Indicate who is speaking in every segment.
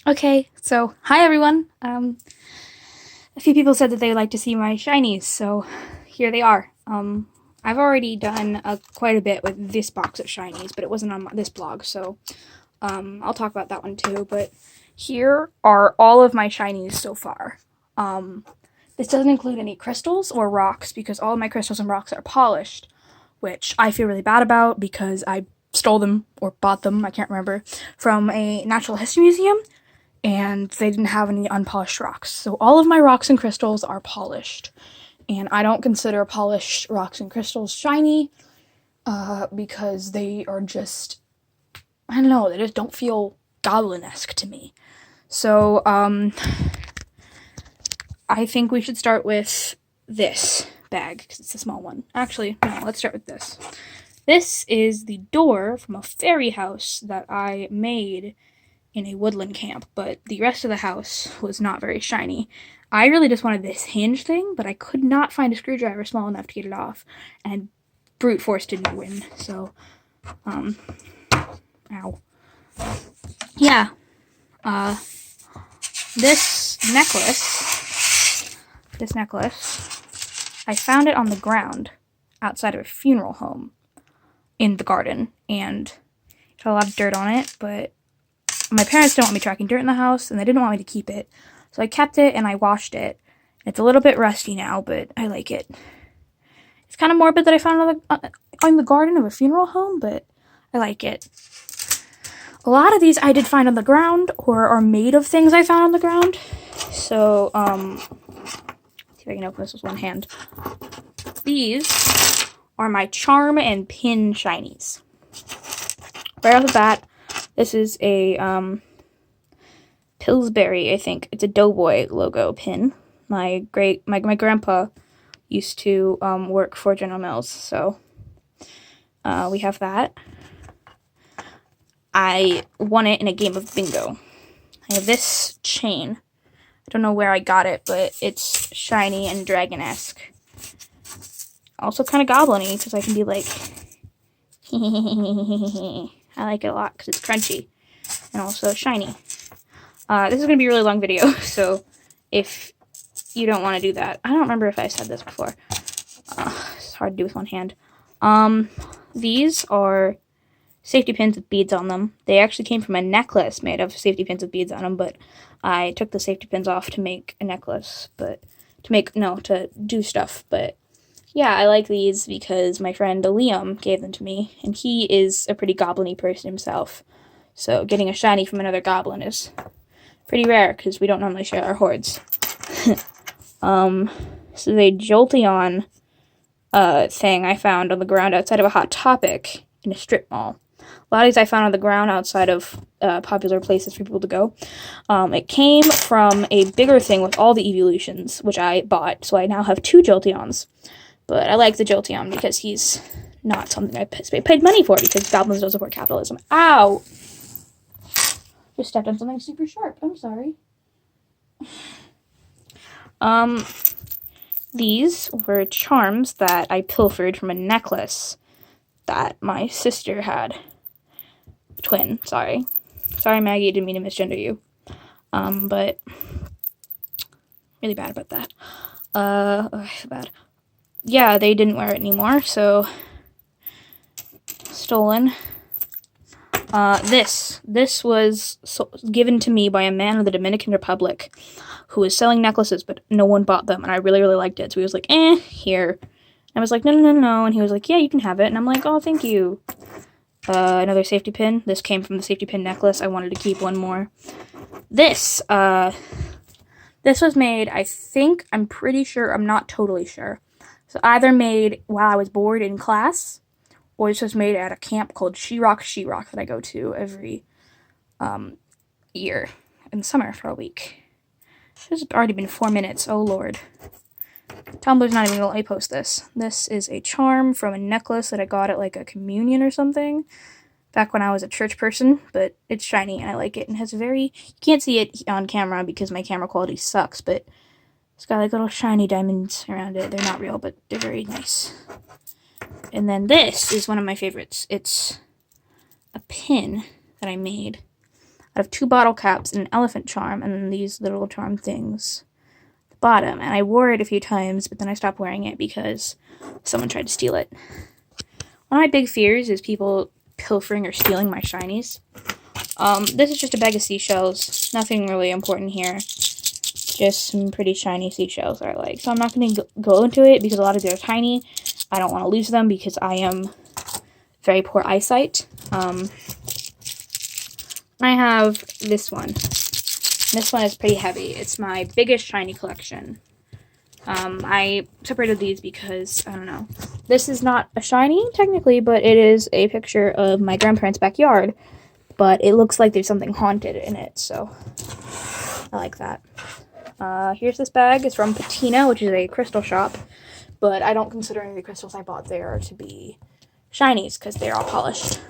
Speaker 1: Okay, so hi everyone. A few people said that they would like to see my shinies, so here they are. I've already done quite a bit with this box of shinies, but it wasn't on this blog, so I'll talk about that one too. But here are all of my shinies so far. This doesn't include any crystals or rocks because all of my crystals and rocks are polished, which I feel really bad about because I stole them or bought them, I can't remember, from a natural history museum and they didn't have any unpolished rocks. So all of my rocks and crystals are polished. And I don't consider polished rocks and crystals shiny because they are just, I don't know, they just don't feel goblin-esque to me. So I think we should start with this bag because it's a small one. Actually, no, let's start with this. This is the door from a fairy house that I made in a woodland camp, but the rest of the house was not very shiny. I really just wanted this hinge thing, but I could not find a screwdriver small enough to get it off, and brute force didn't win, so, ow. Yeah, this necklace, I found it on the ground outside of a funeral home in the garden, and it had a lot of dirt on it, but my parents didn't want me tracking dirt in the house, and they didn't want me to keep it. So I kept it, and I washed it. It's a little bit rusty now, but I like it. It's kind of morbid that I found it in the garden of a funeral home, but I like it. A lot of these I did find on the ground, or are made of things I found on the ground. So, see if I can open this with one hand. These are my charm and pin shinies. Right off the bat, this is a Pillsbury, I think. It's a Doughboy logo pin. My grandpa used to work for General Mills, so we have that. I won it in a game of bingo. I have this chain. I don't know where I got it, but it's shiny and dragon-esque. Also kind of goblin-y, because I can be like, I like it a lot because it's crunchy and also shiny. This is going to be a really long video, so if you don't want to do that, I don't remember if I said this before. It's hard to do with one hand. These are safety pins with beads on them. They actually came from a necklace made of safety pins with beads on them, but I took the safety pins off to make a necklace, to do stuff, but yeah, I like these because my friend Liam gave them to me, and he is a pretty goblin-y person himself. So getting a shiny from another goblin is pretty rare because we don't normally share our hoards. This is a Jolteon thing I found on the ground outside of a Hot Topic in a strip mall. A lot of these I found on the ground outside of popular places for people to go. It came from a bigger thing with all the evolutions, which I bought, so I now have 2 Jolteons. But I like the Jolteon because he's not something I paid money for because goblins don't support capitalism. Ow! Just stepped on something super sharp. I'm sorry. These were charms that I pilfered from a necklace that my sister had. Twin, sorry. Sorry, Maggie, I didn't mean to misgender you. But really bad about that. Bad. Yeah, they didn't wear it anymore, so stolen. This was given to me by a man in the Dominican Republic who was selling necklaces, but no one bought them, and I really, really liked it. So he was like, here. And I was like, no, and he was like, yeah, you can have it, and I'm like, oh, thank you. Another safety pin. This came from the safety pin necklace. I wanted to keep one more. This was made, I'm pretty sure, I'm not totally sure. So either made while I was bored in class, or this was made at a camp called She-Rock that I go to every year in the summer for a week. This has already been 4 minutes. Oh, Lord. Tumblr's not even going to let me post this. This is a charm from a necklace that I got at like a communion or something back when I was a church person, but it's shiny and I like it and has you can't see it on camera because my camera quality sucks, but it's got like little shiny diamonds around it. They're not real, but they're very nice. And then this is one of my favorites. It's a pin that I made out of 2 bottle caps and an elephant charm, and then these little charm things at the bottom. And I wore it a few times, but then I stopped wearing it because someone tried to steal it. One of my big fears is people pilfering or stealing my Shineys. This is just a bag of seashells. Nothing really important here. Just some pretty shiny seashells that I like. So I'm not going to go into it because a lot of these are tiny. I don't want to lose them because I am very poor eyesight. I have this one. This one is pretty heavy. It's my biggest shiny collection. I separated these because, I don't know. This is not a shiny, technically, but it is a picture of my grandparents' backyard. But it looks like there's something haunted in it, so I like that. Here's this bag. It's from Patina, which is a crystal shop. But I don't consider any of the crystals I bought there to be Shineys because they're all polished.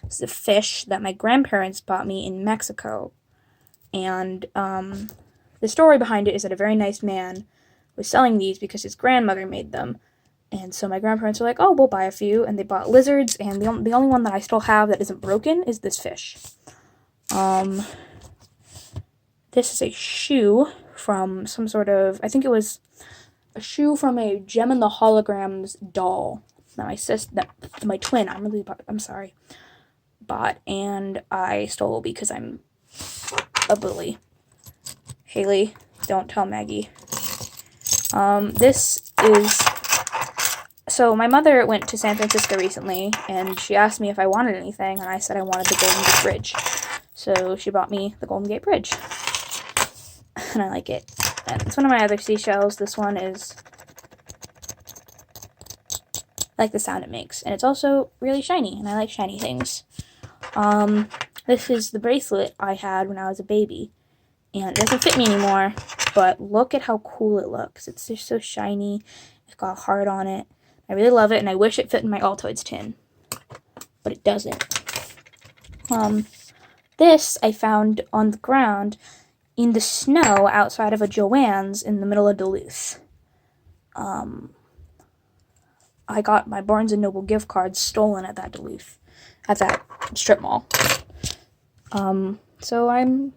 Speaker 1: It's a fish that my grandparents bought me in Mexico. And the story behind it is that a very nice man was selling these because his grandmother made them. And so my grandparents were like, oh, we'll buy a few. And they bought lizards. And the only one that I still have that isn't broken is this fish. This is a shoe from some sort of, I think it was a shoe from a Gem and the Holograms doll that my twin, I'm sorry, bought. And I stole because I'm a bully. Haley, don't tell Maggie. This is... So my mother went to San Francisco recently, and she asked me if I wanted anything, and I said I wanted the Golden Gate Bridge. So she bought me the Golden Gate Bridge. And I like it. And it's one of my other seashells. This one is... I like the sound it makes. And it's also really shiny, and I like shiny things. This is the bracelet I had when I was a baby. And it doesn't fit me anymore, but look at how cool it looks. It's just so shiny. It's got a heart on it. I really love it, and I wish it fit in my Altoids tin, but it doesn't. This I found on the ground in the snow outside of a Joann's in the middle of Duluth. I got my Barnes & Noble gift card stolen at that strip mall. So I'm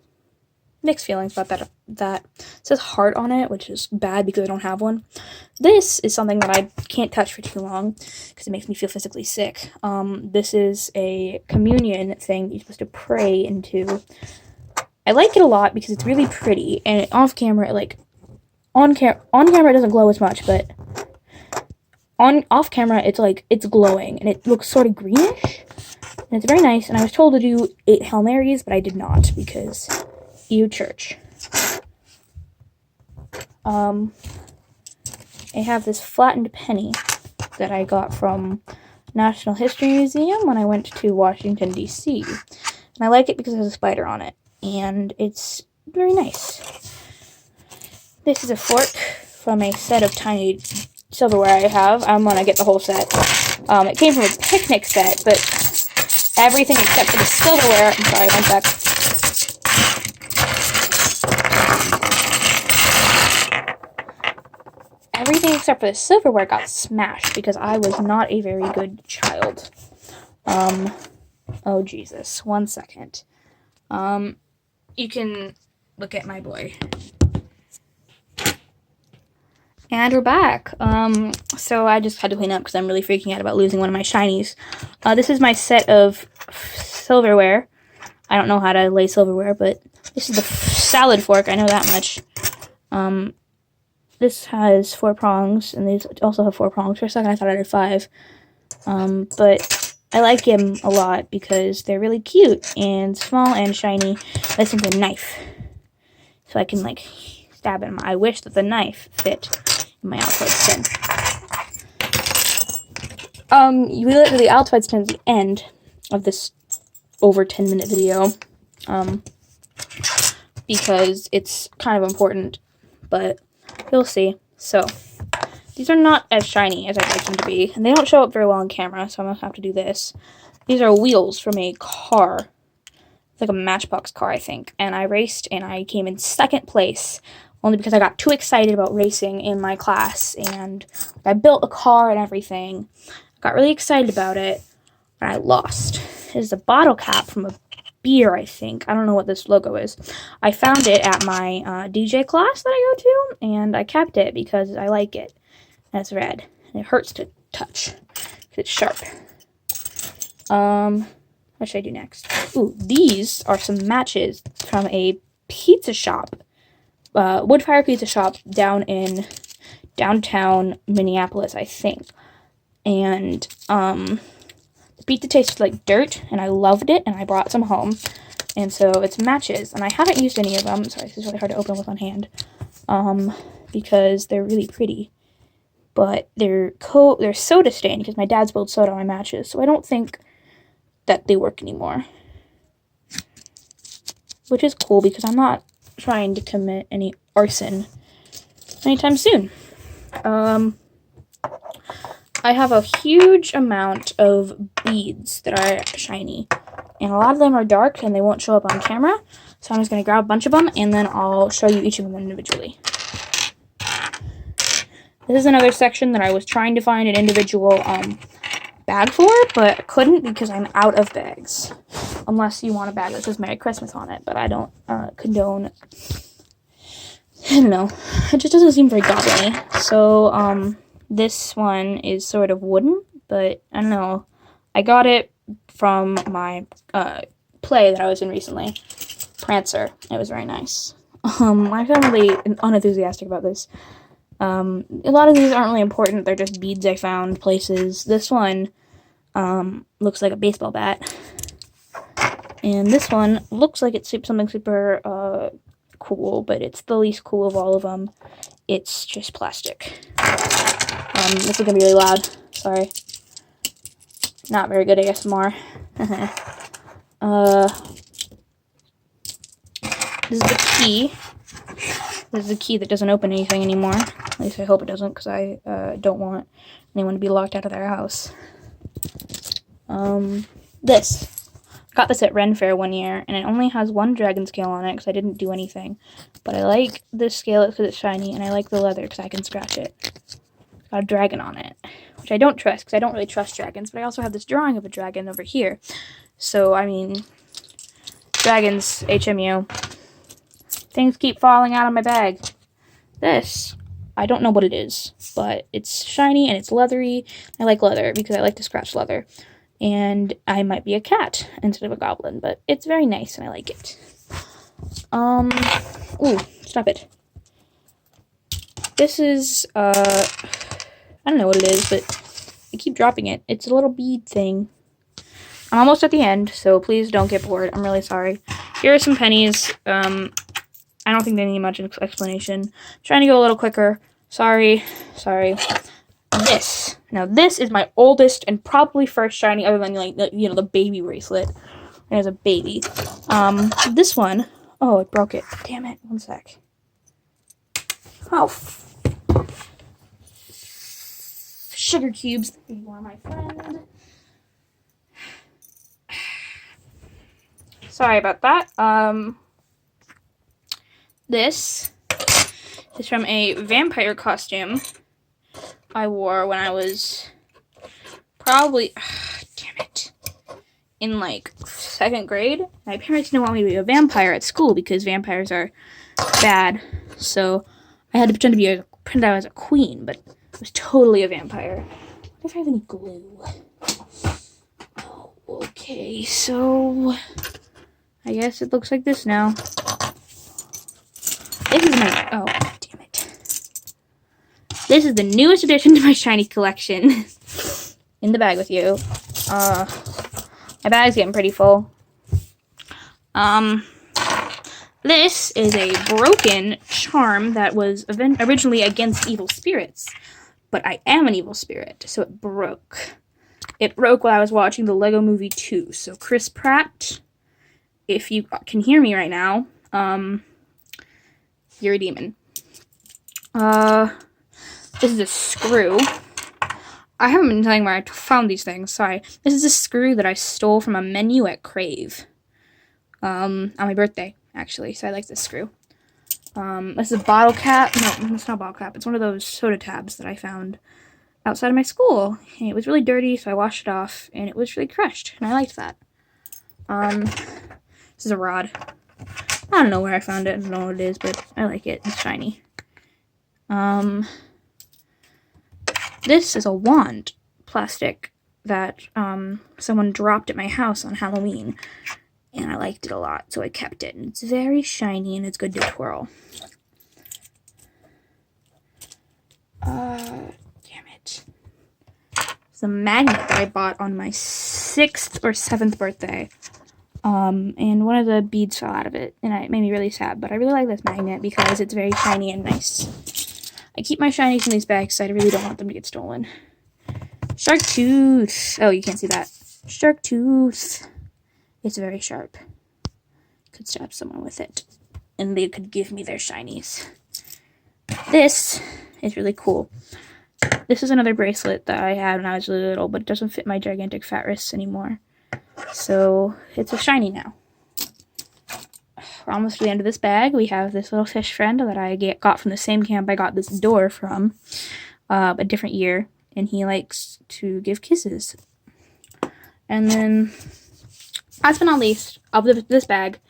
Speaker 1: mixed feelings about that. It says heart on it, which is bad because I don't have one. This is something that I can't touch for too long because it makes me feel physically sick. This is a communion thing that you're supposed to pray into. I like it a lot because it's really pretty, and off camera, on camera it doesn't glow as much, but off camera it's glowing, and it looks sort of greenish, and it's very nice. And I was told to do 8 Hail Marys, but I did not because church. I have this flattened penny that I got from National History Museum when I went to Washington, D.C. And I like it because there's a spider on it, and it's very nice. This is a fork from a set of tiny silverware I have. I'm gonna get the whole set. It came from a picnic set, but everything except for the silverware, I'm sorry, one sec. Everything except for the silverware got smashed because I was not a very good child. Oh Jesus, one second. You can look at my boy. And we're back. So I just had to clean up because I'm really freaking out about losing one of my Shineys. This is my set of silverware. I don't know how to lay silverware, but this is the salad fork, I know that much. This has 4 prongs, and these also have 4 prongs. For a second I thought I had 5. But I like them a lot because they're really cute and small and shiny. This is a knife. So I can, stab it. I wish that the knife fit in my Altoids tin. We will do the Altoids tin at the end of this over 10-minute video. Because it's kind of important, but you'll see. So, these are not as shiny as I'd like them to be, and they don't show up very well on camera, so I'm going to have to do this. These are wheels from a car. It's like a Matchbox car, I think, and I raced, and I came in 2nd place, only because I got too excited about racing in my class, and I built a car and everything. I got really excited about it, and I lost. This is a bottle cap from a beer, I think. I don't know what this logo is. I found it at my DJ class that I go to, and I kept it because I like it. And it's red. And it hurts to touch. It's sharp. What should I do next? Ooh, these are some matches from a pizza shop. Wood-fire pizza shop down in downtown Minneapolis, I think. And, the pizza tasted like dirt, and I loved it, and I brought some home. And so it's matches, and I haven't used any of them. Sorry, this is really hard to open with one hand. Because they're really pretty. But they're soda stained, because my dad spilled soda on my matches, so I don't think that they work anymore. Which is cool, because I'm not trying to commit any arson anytime soon. I have a huge amount of beads that are shiny, and a lot of them are dark and they won't show up on camera, so I'm just going to grab a bunch of them and then I'll show you each of them individually. This is another section that I was trying to find an individual bag for, but I couldn't because I'm out of bags. Unless you want a bag that says Merry Christmas on it, but I don't condone. I don't know. It just doesn't seem very goblin-y. So, this one is sort of wooden, but I don't know. I got it from my play that I was in recently, Prancer. It was very nice. I'm really unenthusiastic about this. A lot of these aren't really important. They're just beads I found places. This one looks like a baseball bat. And this one looks like it's something super cool, but it's the least cool of all of them. It's just plastic. This is gonna be really loud. Sorry. Not very good ASMR. This is the key. This is the key that doesn't open anything anymore. At least I hope it doesn't, because I don't want anyone to be locked out of their house. This. I got this at Ren Fair one year, and it only has one dragon scale on it, because I didn't do anything. But I like this scale because it's shiny, and I like the leather because I can scratch it. It's got a dragon on it, which I don't trust, because I don't really trust dragons, but I also have this drawing of a dragon over here. So, I mean, dragons, HMU. Things keep falling out of my bag. This, I don't know what it is, but it's shiny and it's leathery. I like leather because I like to scratch leather. And I might be a cat instead of a goblin, but it's very nice and I like it. Ooh, stop it. This is, I don't know what it is, but I keep dropping it. It's a little bead thing. I'm almost at the end, so please don't get bored. I'm really sorry. Here are some pennies. I don't think they need much explanation. I'm trying to go a little quicker. Sorry. This. Now, this is my oldest and probably first shiny, other than, like, the baby bracelet. There's a baby. This one. Oh, it broke it. Damn it. One sec. Oh. Sugar cubes. You are my friend. Sorry about that. This is from a vampire costume I wore when I was probably, damn it, in like 2nd grade. My parents didn't want me to be a vampire at school because vampires are bad. So I had to pretend I was a queen, but I was totally a vampire. What if I have any glue? Oh, okay, so I guess it looks like this now. This is my, oh, damn it. This is the newest addition to my shiny collection. In the bag with you. My bag's getting pretty full. This is a broken charm that was originally against evil spirits. But I am an evil spirit, so it broke. It broke while I was watching the Lego Movie 2. So Chris Pratt, if you can hear me right now, you're a demon. This is a screw. I haven't been telling where I found these things, sorry. This is a screw that I stole from a menu at Crave. On my birthday, actually, so I like this screw. This is a bottle cap. No, it's not a bottle cap. It's one of those soda tabs that I found outside of my school. And it was really dirty, so I washed it off, and it was really crushed, and I liked that. This is a rod. I don't know where I found it. I don't know what it is, but I like it. It's shiny. This is a wand, plastic, that someone dropped at my house on Halloween. And I liked it a lot, so I kept it. And it's very shiny and it's good to twirl. Damn it. It's a magnet that I bought on my 6th or 7th birthday. And one of the beads fell out of it, and it made me really sad. But I really like this magnet because it's very shiny and nice. I keep my shinies in these bags because I really don't want them to get stolen. Shark tooth. Oh, you can't see that. Shark tooth. It's very sharp. Could stab someone with it, and they could give me their shinies. This is really cool. This is another bracelet that I had when I was really little, but it doesn't fit my gigantic fat wrists anymore. So it's a shiny now. We're almost to the end of this bag. We have this little fish friend that I got from the same camp I got this door from a different year, and he likes to give kisses. And then, last but not least, of this bag,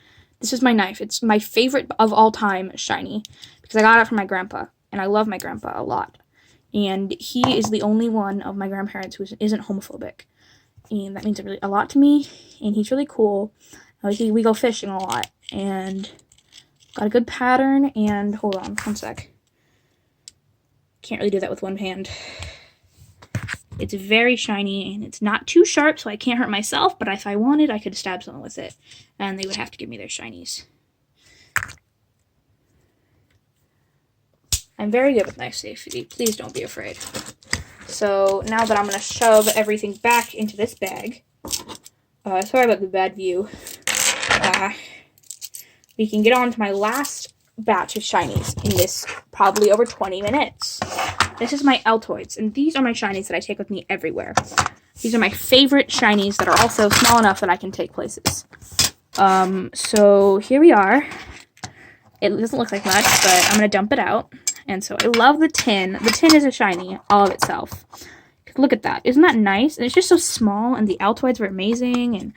Speaker 1: this is my knife. It's my favorite of all time shiny because I got it from my grandpa, and I love my grandpa a lot. And he is the only one of my grandparents who isn't homophobic. And that means a lot to me, and he's really cool. We go fishing a lot, and got a good pattern, and hold on, one sec. Can't really do that with one hand. It's very shiny, and it's not too sharp, so I can't hurt myself, but if I wanted, I could stab someone with it, and they would have to give me their shinies. I'm very good with knife safety. Please don't be afraid. So now that I'm going to shove everything back into this bag, sorry about the bad view, we can get on to my last batch of shinies in this probably over 20 minutes. This is my Altoids, and these are my shinies that I take with me everywhere. These are my favorite shinies that are also small enough that I can take places. So here we are. It doesn't look like much, but I'm going to dump it out. And so I love the tin. The tin is a shiny all of itself. Look at that. Isn't that nice? And it's just so small, and the Altoids were amazing, and